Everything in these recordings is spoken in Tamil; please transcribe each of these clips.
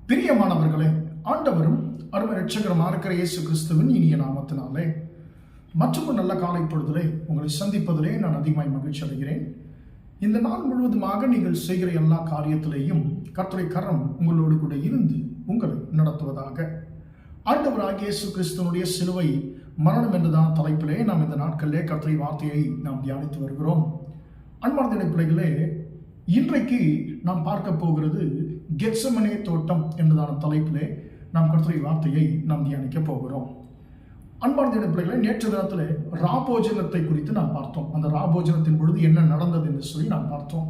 பிரியமானவர்களே, ஆண்டவரும் அருமை இரட்சகருமா இருக்கிற இயேசு கிறிஸ்துவின் இனிய நாமத்தினாலே மற்றொரு நல்ல காலை பொழுதிலே உங்களை சந்திப்பதிலே நான் அதிகமாய் மகிழ்ச்சி அடைகிறேன். இந்த நாள் முழுவதுமாக நீங்கள் செய்கிற எல்லா காரியத்திலேயும் கர்த்தருடைய கரம் உங்களோடு கூட இருந்து உங்களை நடத்துவதாக. ஆண்டவராகிய இயேசு கிறிஸ்துவனுடைய சிலுவை மரணம் என்றதான தலைப்பிலே நாம் இந்த நாட்களிலே கர்த்தருடைய வார்த்தையை நாம் தியானித்து வருகிறோம். அன்பார்ந்த பிள்ளைகளே, இன்றைக்கு நாம் பார்க்க போகிறது கெத்செமனே தோட்டம் என்றதான தலைப்பிலே நாம் கர்த்தருடைய வார்த்தையை நாம் தியானிக்க போகிறோம். அன்பார்ந்த பிள்ளைகளை, நேற்று தினத்தில் ராபோஜனத்தை குறித்து நாம் பார்த்தோம். அந்த ராபோஜனத்தின் பொழுது என்ன நடந்தது என்று சொல்லி நாம் பார்த்தோம்.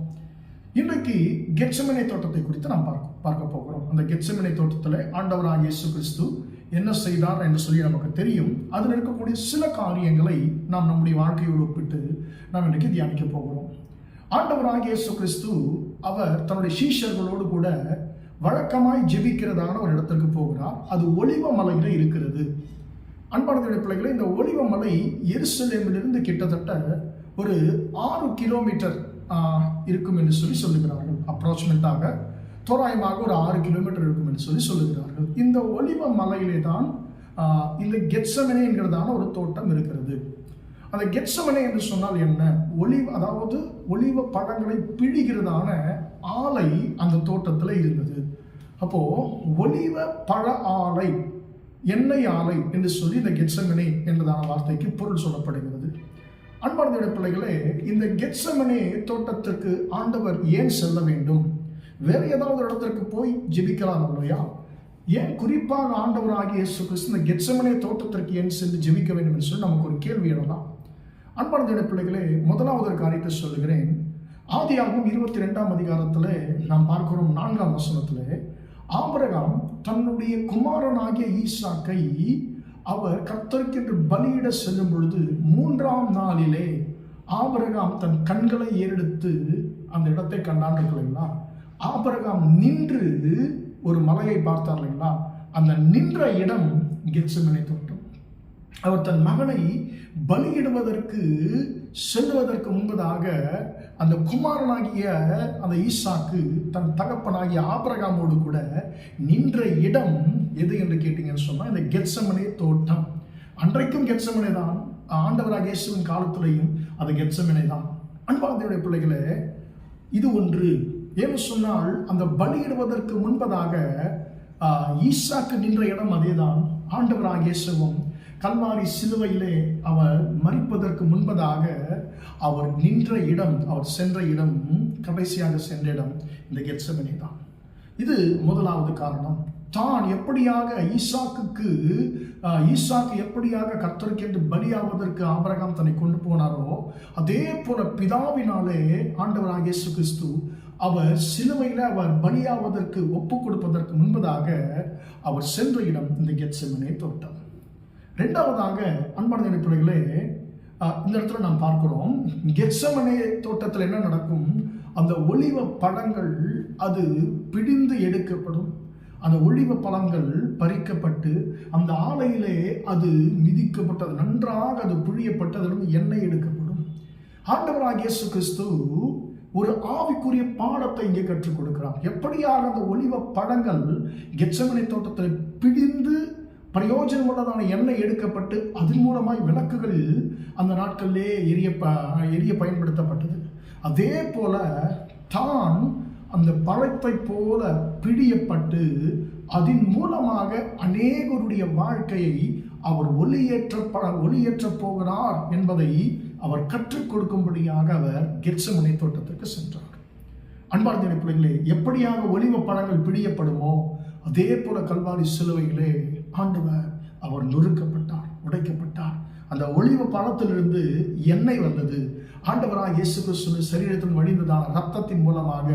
இன்றைக்கு கெத்செமனே தோட்டத்தை குறித்து நாம் பார்க்க போகிறோம். அந்த கெத்செமனே தோட்டத்தில் ஆண்டவராகிய இயேசு கிறிஸ்து என்ன செய்தார் என்று சொல்லி நமக்கு தெரியும். அதில் இருக்கக்கூடிய சில காரியங்களை நாம் நம்முடைய வாழ்க்கையோடு ஒப்பிட்டு நாம் இன்றைக்கு தியானிக்க போகிறோம். ஆண்டவராகிய இயேசு கிறிஸ்து அவர் தன்னுடைய சீஷர்களோடு கூட வழக்கமாய் ஜெபிக்கிறதான ஒரு இடத்திற்கு போகிறார். அது ஒலிவ மலையில இருக்கிறது. அன்பார்ந்த பிள்ளைகளை, இந்த ஒலிவ மலை எருசலேமிலிருந்து கிட்டத்தட்ட ஒரு 6 கிலோமீட்டர் இருக்கும் என்று சொல்லி சொல்லுகிறார்கள். அப்ராக்சிமேட்டாக தோராயமாக ஒரு 6 கிலோமீட்டர் இருக்கும் என்று சொல்லி சொல்லுகிறார்கள். இந்த ஒலிவ மலையிலே தான் இந்த கெத்செமனே என்கிறதான ஒரு தோட்டம் இருக்கிறது. அந்த கெத்செமனே என்று சொன்னால் என்ன? அதாவது ஒலிவ பழங்களை பிழிகிறதான ஆலை அந்த தோட்டத்தில் இருந்தது. அப்போ ஒலிவ பழ ஆலை, எண்ணெய் ஆலை என்று சொல்லி இந்த கெத்செமனே என்றதான வார்த்தைக்கு பொருள் சொல்லப்படுகிறது. அன்பார்ந்த பிள்ளைகளே, இந்த கெத்செமனே தோட்டத்திற்கு ஆண்டவர் ஏன் செல்ல வேண்டும்? வேற ஏதாவது இடத்திற்கு போய் ஜெபிக்கலாம் இல்லையா? ஏன் குறிப்பாக ஆண்டவராகிய இயேசு கிறிஸ்து இந்த கெத்செமனே தோட்டத்திற்கு ஏன் சென்று ஜெபிக்க வேண்டும் என்று சொல்லி நமக்கு ஒரு கேள்வி எழலாம். அன்பார்ந்த பிள்ளைகளே, முதலாவது ஒரு காரியத்தை சொல்லுகிறேன். ஆதியாகமம் 22ஆம் அதிகாரத்தில் நாம் பார்க்கிறோம் 4ஆம் வசனத்தில், ஆபிரகாம் தன்னுடைய குமாரனாகிய ஈசாக்கை அவர் கர்த்தருக்கென்று பலியிட செல்லும் பொழுது 3ஆம் நாளிலே ஆபிரகாம் தன் கண்களை ஏறெடுத்து அந்த இடத்தை கண்டான் இல்லைங்களா? ஆபிரகாம் நின்று ஒரு மலையை பார்த்தார் இல்லைங்களா? அந்த நின்ற இடம் கெத்செமனே தோட்டம். அவர் தன் மகனை பலியிடுவதற்கு செல்வதற்கு முன்பதாக அந்த குமாரனாகிய அந்த ஈசாக்கு தன் தகப்பனாகிய ஆபிரகாமோடு கூட நின்ற இடம் எது என்று கேட்டீங்கன்னு சொன்னா இந்த கெத்செமனே தோட்டம். அன்றைக்கும் கெத்செமனே தான், ஆண்டவராகிய இயேசுவின் காலத்திலேயும் அது கெத்செமனே தான். அன்பார்ந்த பிள்ளைகளே, இது ஒன்று. ஏன்னு சொன்னால் அந்த பலியிடுவதற்கு முன்பதாக ஈசாக்கு நின்ற இடம் அதேதான். ஆண்டவராகிய இயேசுவும் கல்வாரி சிலுவையிலே அவர் மரிப்பதற்கு முன்பதாக அவர் நின்ற இடம், அவர் சென்ற இடம், கடைசியாக சென்ற இடம் இந்த கெத்செமனே தான். இது முதலாவது காரணம். தான் எப்படியாக ஈசாக்கு எப்படியாக கர்த்தருக்கென்று பலியாவதற்கு ஆபிரகாம் தன்னை கொண்டு போனாரோ, அதே போல பிதாவினாலே ஆண்டவராகிய இயேசு கிறிஸ்து அவர் சிலுவையில் அவர் பலியாவதற்கு ஒப்பு கொடுப்பதற்கு முன்பதாக அவர் சென்ற இடம் இந்த கெத்செமனே தோட்டம். இரண்டாவதாக அன்பான பிள்ளைகளே, இந்த இடத்துல நாம் பார்க்கிறோம் கெத்செமனே தோட்டத்தில் என்ன நடக்கும்? அந்த ஒலிவ பழங்கள் அது பிடிந்து எடுக்கப்படும். அந்த ஒலிவ பழங்கள் பறிக்கப்பட்டு அந்த ஆலையிலே அது மிதிக்கப்பட்டது, நன்றாக அது புழியப்பட்டு அதிலிருந்து எண்ணெய் எடுக்கப்படும். ஆண்டவராகிய இயேசு கிறிஸ்து ஒரு ஆவிக்குரிய பாடத்தை இங்கே கற்றுக் கொடுக்கிறார். எப்படியாக அந்த ஒலிவ பழங்கள் கெத்செமனே தோட்டத்தில் பிடிந்து பிரயோஜனம் உள்ளதான எண்ணெய் எடுக்கப்பட்டு அதன் மூலமாய் விளக்குகளில் அந்த நாட்களிலே எரிய பயன்படுத்தப்பட்டது. அதே போல தான் அந்த பழத்தை போல பிடியப்பட்டு அதன் மூலமாக அநேகருடைய வாழ்க்கையை அவர் ஒளியேற்ற போகிறார் என்பதை அவர் கற்றுக் கொடுக்கும்படியாக அவர் கெத்செமனே தோட்டத்திற்கு சென்றார். அன்பார்ந்த பிள்ளைகளே, எப்படியாக ஒலிவ பழங்கள் பிடியப்படுமோ அதே போல கல்வாரி சிலுவையிலே ஆண்டவர் அவர் நொறுக்கப்பட்டார், உடைக்கப்பட்டார். அந்த ஒலிவ பழத்திலிருந்து எண்ணெய் வந்தது. ஆண்டவராக இயேசு கிறிஸ்து சரீரத்தின் வழிந்ததான ரத்தத்தின் மூலமாக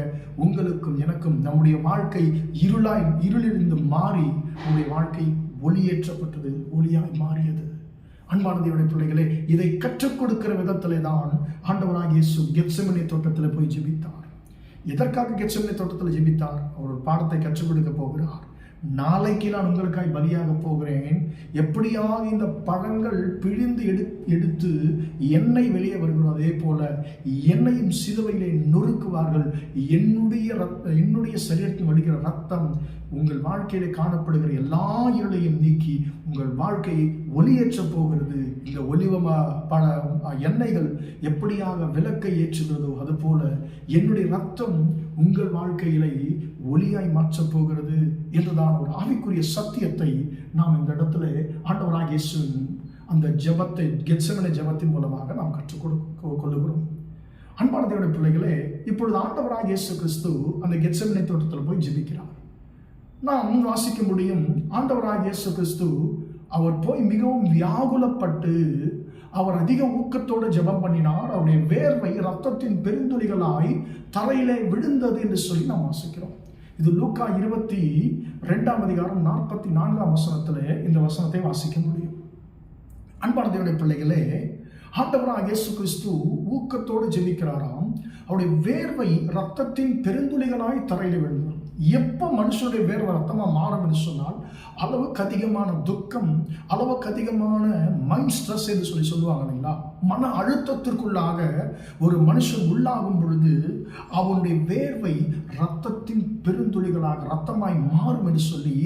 உங்களுக்கும் எனக்கும் நம்முடைய வாழ்க்கை இருளிலிருந்து மாறி நம்முடைய வாழ்க்கை ஒளியேற்றப்பட்டது, ஒளியாய் மாறியது. அன்பான தேவனுடைய பிள்ளைகளே, இதை கற்றுக் கொடுக்கிற விதத்திலே தான் ஆண்டவராக இயேசு கெத்செமனே தோட்டத்தில் போய் ஜெபித்தார். எதற்காக கெத்செமனே தோட்டத்தில் ஜெபித்தார்? அவர் ஒரு பாடத்தை கற்றுக் கொடுக்க போகிறார். நாளைக்கு நான் உங்களுக்காய் பலியாக போகிறேன். எப்படியாக இந்த பழங்கள் பிழிந்து எடுத்து எண்ணெய் வெளியே வருகிறோம், அதே போல என்னையும் சிலுவையிலே நொறுக்குவார்கள். என்னுடைய சரீரத்தில் வடிகிற ரத்தம் உங்கள் வாழ்க்கையிலே காணப்படுகிற எல்லா இருளையும் நீக்கி உங்கள் வாழ்க்கையை ஒளியேற்ற போகிறது. இந்த ஒலிவ பல எண்ணெய்கள் எப்படியாக விளக்கை ஏற்றுகிறதோ அதுபோல என்னுடைய ரத்தம் உங்கள் வாழ்க்கையிலே ஒளியாய் மாற்றப் போகிறது என்றுதான் ஒரு ஆவிக்குரிய சத்தியத்தை நாம் இந்த இடத்துல ஆண்டவராகிய இயேசுவின் அந்த ஜெபத்தை, கெத்செமனே ஜெபத்தின் மூலமாக நாம் கற்றுக் கொள்ளுகிறோம். அன்பான தேவனுடைய பிள்ளைகளே, இப்பொழுது ஆண்டவராகிய இயேசு கிறிஸ்து அந்த கெத்செமனே தோட்டத்தில் போய் ஜெபிக்கிறார். நாம் வாசிக்க முடியும், ஆண்டவராகிய இயேசு கிறிஸ்து அவர் போய் மிகவும் வியாகுலப்பட்டு அவர் அதிக ஊக்கத்தோடு ஜெபம் பண்ணினார். அவருடைய வேர்வை ரத்தத்தின் பெருந்துளிகளாய் தரையிலே விழுந்தது என்று சொல்லி நாம் வாசிக்கிறோம். இது லூக்கா 22:44 வசனத்திலே இந்த வசனத்தை வாசிக்க முடியும். அன்பான தேவனுடைய பிள்ளைகளே, ஆண்டவராகிய இயேசு கிறிஸ்து ஊக்கத்தோடு ஜெபிக்கிறாராம். அவருடைய வேர்வை ரத்தத்தின் பெருந்துளிகளாய் தரையில விழுந்தார். எப்போ மனுஷனுடைய வேர்வை ரத்தமாக மாறும் என்று சொன்னால், அளவுக்கு அதிகமான துக்கம், அளவுக்கு அதிகமான மைண்ட் ஸ்ட்ரெஸ் என்று சொல்லுவாங்க இல்லைங்களா, மன அழுத்தத்திற்குள்ளாக ஒரு மனுஷன் உள்ளாகும் பொழுது அவனுடைய வேர்வை ரத்தத்தின் பெருந்துளிகளாக ரத்தமாய் மாறும் என்று சொல்லி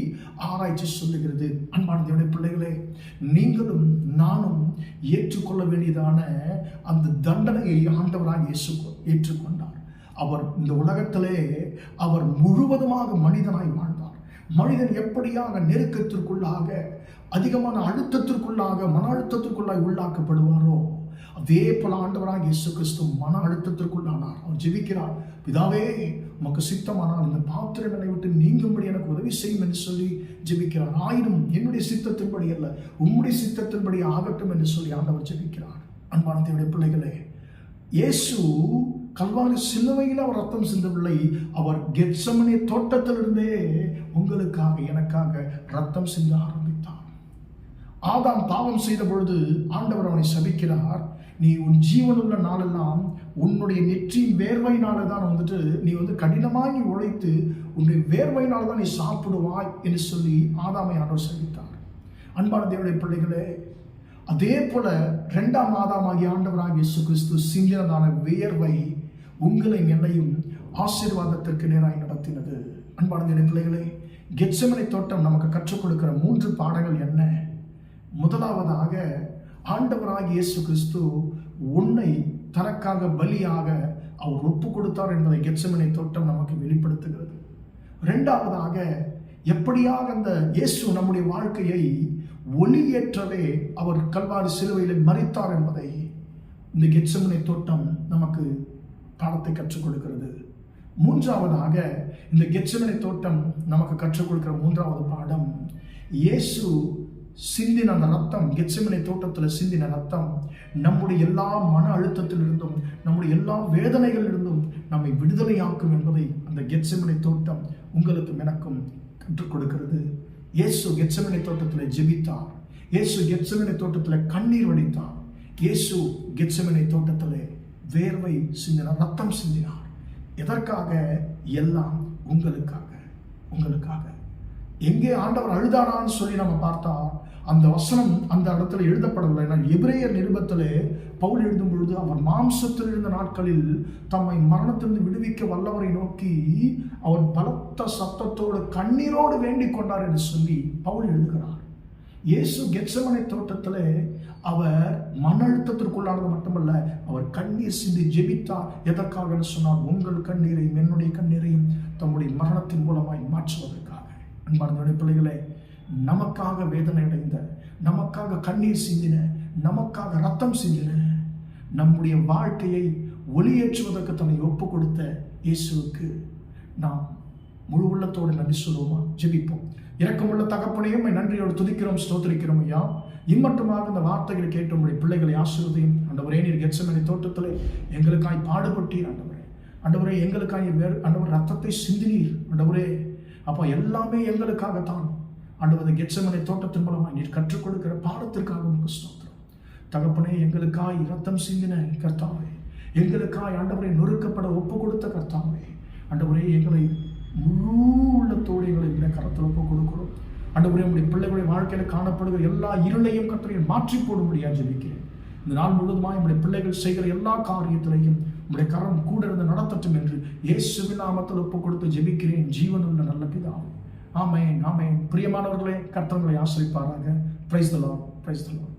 ஆராய்ச்சி சொல்லுகிறது. அன்பான தேவனுடைய பிள்ளைகளே, நீங்களும் நானும் ஏற்றுக்கொள்ள வேண்டியதான அந்த தண்டனையை ஆண்டவராக இயேசு ஏற்றுக்கொண்டார். அவர் இந்த உலகத்திலே அவர் முழுவதுமாக மனிதனாய் வாழ்ந்தார். மனிதன் எப்படியாக நெருக்கத்திற்குள்ளாக, அதிகமான அழுத்தத்திற்குள்ளாக, மன அழுத்தத்திற்குள்ளாக உள்ளாக்கப்படுவாரோ அதே போல ஆண்டவராக இயேசு கிறிஸ்து மன அழுத்தத்திற்குள்ளானார். அவர் ஜெபிக்கிறார், பிதாவே உமக்கு சித்தமானால் இந்த பாத்திரம் என்னை விட்டு நீங்கும்படி எனக்கு உதவி செய்யும் என்று சொல்லி ஜெபிக்கிறார். ஆயினும் என்னுடைய சித்தத்தின்படி அல்ல, உம்முடைய சித்தத்தின்படி ஆகட்டும் என்று சொல்லி ஆண்டவர் ஜெபிக்கிறார். அன்பான தேவனுடைய பிள்ளைகளே, இயேசு கல்வாரி சிலுவையில் அவர் ரத்தம் சிந்தவில்லை. அவர் கெத்செமனே தோட்டத்திலிருந்தே உங்களுக்காக எனக்காக ரத்தம் சிந்த ஆரம்பித்தார். ஆதாம் பாவம் செய்த பொழுது ஆண்டவர் அவனை சபிக்கிறார். நீ உன் ஜீவனுள்ள நாளெல்லாம் உன்னுடைய நெற்றியின் வேர்வையினால தான் நீ கடினமாய் நீ உழைத்து உன்னுடைய வேர்வையினால தான் நீ சாப்பிடுவாய் என்று சொல்லி ஆதாமை ஆண்டவர் சபித்தார். அன்பான தேவனுடைய பிள்ளைகளே, அதே போல 2ஆம் ஆதாமாகிய ஆண்டவராகிய இயேசு கிறிஸ்து சிந்தினதான வேர்வை உங்களை என்னையும் ஆசீர்வாதத்திற்கு நேராய் நடத்தினது. அன்பான பிள்ளைகளே, கெத்செமனே தோட்டம் நமக்கு கற்றுக் கொடுக்கிற 3 பாடங்கள் என்ன? முதலாவதாக, ஆண்டவராகிய இயேசு கிறிஸ்து உன்னை தனக்காக பலியாக அவர் ஒப்பு கொடுத்தார் என்பதை கெத்செமனே தோட்டம் நமக்கு வெளிப்படுத்துகிறது. 2ஆவதாக, எப்படியாக அந்த இயேசு நம்முடைய வாழ்க்கையை ஒளியேற்றவே அவர் கல்வாரி சிலுவையில் மரித்தார் என்பதை இந்த கெத்செமனே தோட்டம் நமக்கு பாடத்தை கற்றுக் கொடுக்கிறது. 3ஆவதாக, இந்த கெத்செமனே தோட்டம் நமக்கு கற்றுக் கொடுக்கிற 3ஆவது பாடம், இயேசு சிந்தின அந்த ரத்தம், கெத்செமனே தோட்டத்தில் சிந்தின ரத்தம் நம்முடைய எல்லா மன அழுத்தத்திலிருந்தும் நம்முடைய எல்லா வேதனைகளிலிருந்தும் நம்மை விடுதலையாக்கும் என்பதை அந்த கெத்செமனே தோட்டம் உங்களுக்கும் எனக்கும் கற்றுக் கொடுக்கிறது. இயேசு கெத்செமனே தோட்டத்தில் ஜெபித்தார். இயேசு கெத்செமனே தோட்டத்தில் கண்ணீர் வடித்தார். இயேசு கெத்செமனே தோட்டத்தில் வேர்வை சிந்தினார், ரத்தம் சிந்தினார். எதற்காக? எல்லாம் உங்களுக்காக. எங்கே ஆண்டவர் அழுதாரான்னு சொல்லி நம்ம பார்த்தா அந்த வசனம் அந்த இடத்துல எழுதப்படவில்லை. நான் எபிரேயர் நிருபத்திலே பவுல் எழுதும் பொழுது, அவர் மாம்சத்தில் இருந்த நாட்களில் தம்மை மரணத்திலிருந்து விடுவிக்க வல்லவரை நோக்கி அவர் பலத்த சத்தத்தோடு கண்ணீரோடு வேண்டிக் கொண்டார் என்று சொல்லி பவுல் எழுதுகிறார். இயேசு கெத்செமனே தோட்டத்தில் அவர் மன அழுத்தத்திற்குள்ளானது மட்டுமல்ல, அவர் கண்ணீர் சிந்தி ஜெபித்தார். எதற்காக சொன்னால், உங்கள் கண்ணீரையும் என்னுடைய கண்ணீரையும் தம்முடைய மரணத்தின் மூலமாய் மாற்றுவதற்காக. அன்பார்ந்த பிள்ளைகளே, நமக்காக வேதனை அடைந்த, நமக்காக கண்ணீர் சிந்தின, நமக்காக ரத்தம் சிந்தின, நம்முடைய வாழ்க்கையை ஒளியேற்றுவதற்கு தன்னை ஒப்பு கொடுத்த இயேசுவுக்கு நாம் முழு உள்ளத்தோடு நன்றி சொல்லுவோமா? ஜெபிப்போம். இரக்கமுள்ள தகப்பனையும் நன்றியோடு துதிக்கிறோம், ஸ்தோத்திரிக்கிறோம் ஐயா. இம்மட்டுமாக இந்த வார்த்தைகளை கேட்டு உங்களுடைய பிள்ளைகளை ஆசீர்வதியும். ஆண்டவரே, நீர் கெத்செமனே தோட்டத்திலே எங்களுக்காய் பாடுபட்டீர். ஆண்டவரே எங்களுக்காய் ஆண்டவர் ரத்தத்தை சிந்தினீர். ஆண்டவரே அப்போ எல்லாமே எங்களுக்காகத்தான். ஆண்டவரே, கெத்செமனே தோட்டத்தின் மூலமாக நீர் கற்றுக் கொடுக்கிற பாடத்திற்காக உங்களுக்கு ஸ்தோத்திரம். தகப்பனே, எங்களுக்காய் ரத்தம் சிந்தின கர்த்தாவே, எங்களுக்காய் ஆண்டவரை நொறுக்கப்பட ஒப்பு கொடுத்த கர்த்தாவே, ஆண்டவரே எங்களை முழு உள்ளத்தோடு எங்களை கரத்தில் ஒப்பு கொடுக்கிறோம். ஆண்டவரே உம்முடைய பிள்ளைகளுடைய வாழ்க்கையில காணப்படுகிற எல்லா இருளையும் கர்த்தரை மாற்றி போடும்படியாக ஜெபிக்கிறேன். இந்த நாள் முழுவதுமாய் நம்முடைய பிள்ளைகள் செய்கிற எல்லா காரியத்திலையும் உம்முடைய கரம் கூட இருந்து நடத்தட்டும் என்று இயேசுவின் நாமத்தில் ஒப்புக் கொடுத்து ஜெபிக்கிறேன் ஜீவனுள்ள நல்ல பிதாவே. ஆமென், ஆமென். பிரியமானவர்களே, கர்த்தர் உங்களை ஆசீர்வதிப்பாராக. Praise the Lord, praise the Lord.